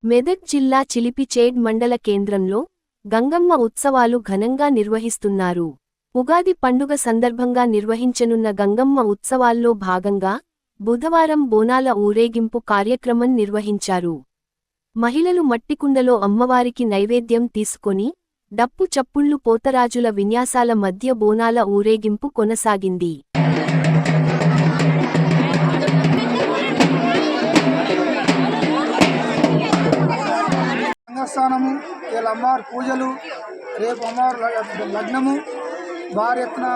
మెదక్ జిల్లా చిలిపిచేడ్ మండల కేంద్రంలో గంగమ్మ ఉత్సవాలు ఘనంగా నిర్వహిస్తున్నారు. ఉగాది పండుగ సందర్భంగా నిర్వహించనున్న గంగమ్మ ఉత్సవాల్లో భాగంగా బుధవారం బోనాల ఊరేగింపు కార్యక్రమం నిర్వహించారు. మహిళలు మట్టికుండలో అమ్మవారికి నైవేద్యం తీసుకొని డప్పు చప్పుళ్లు పోతరాజుల విన్యాసాల మధ్య బోనాల ఊరేగింపు కొనసాగింది. స్థానము అమ్మవారి పూజలు, రేపు అమ్మవారి లగ్నము, భారీ ఎత్తున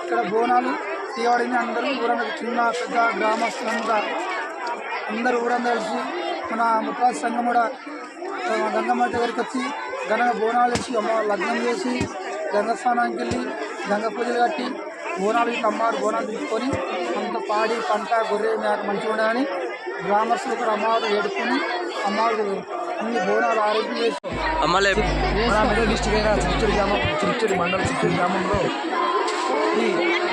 ఇక్కడ బోనాలు తీయబడింది. అందరూ ఊరందరూ చిన్న పెద్ద గ్రామస్తులంతా అందరూ ఊరందరూ కలిసి మన ముత్రాజ్ సంఘం కూడా గంగమ్మ దగ్గరికి వచ్చి ఘనంగా బోనాలు వేసి అమ్మవారు లగ్నం చేసి గంగస్నానానికి వెళ్ళి గంగ పూజలు కట్టి బోనాలు ఇట్లా అమ్మవారు బోనాలు తీసుకొని అంత పాడి పంట గొర్రె మేక మంచిగా ఉండదని గ్రామస్తులు కూడా అమ్మవారు ఏడుకొని అమ్మవారు అన్ని బోనాలు ఆరోగ్యం చేసి మెదక్ డిస్టిక్ అయిన చిత్తూరు మండలం చిత్తూరు గ్రామంలో ఈ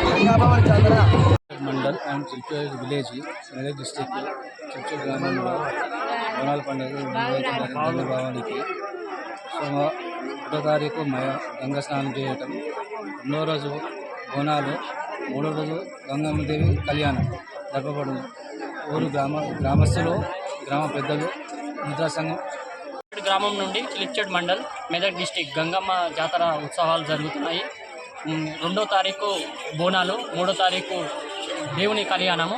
గంగాభవాని జాతర mandal and Chittoor village Medak district Chittoor గ్రామంలో బోనాల పండుగ గంగాభవానికి 1వ తారీఖు గంగా స్నానం చేయటం, 2వ రోజు బోనాలు, 3వ రోజు గంగమ్మదేవి కళ్యాణం జరపబడును. ఊరు గ్రామస్తులు, గ్రామ పెద్దలు, ముద్రా సంఘం గ్రామం నుండి చిలిపిచేడ్ మండల్ మెదక్ డిస్టిక్ గంగమ్మ జాతర ఉత్సవాలు జరుగుతున్నాయి. 2వ తారీఖు బోనాలు, 3వ తారీఖు దేవుని కళ్యాణము.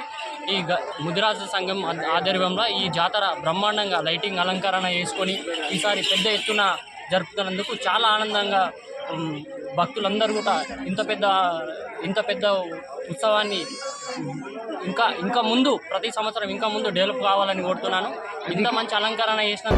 ఈ ముదిరాజు సంఘం ఆధ్వర్యంలో ఈ జాతర బ్రహ్మాండంగా లైటింగ్ అలంకరణ చేసుకొని ఈసారి పెద్ద ఎత్తున జరుపుతున్నందుకు చాలా ఆనందంగా భక్తులందరూ కూడా ఇంత పెద్ద ఉత్సవాన్ని ఇంకా ముందు ప్రతి సంవత్సరం ఇంకా ముందు డెవలప్ కావాలని కోరుతున్నాను. ఇంత మంచి అలంకరణ చేసిన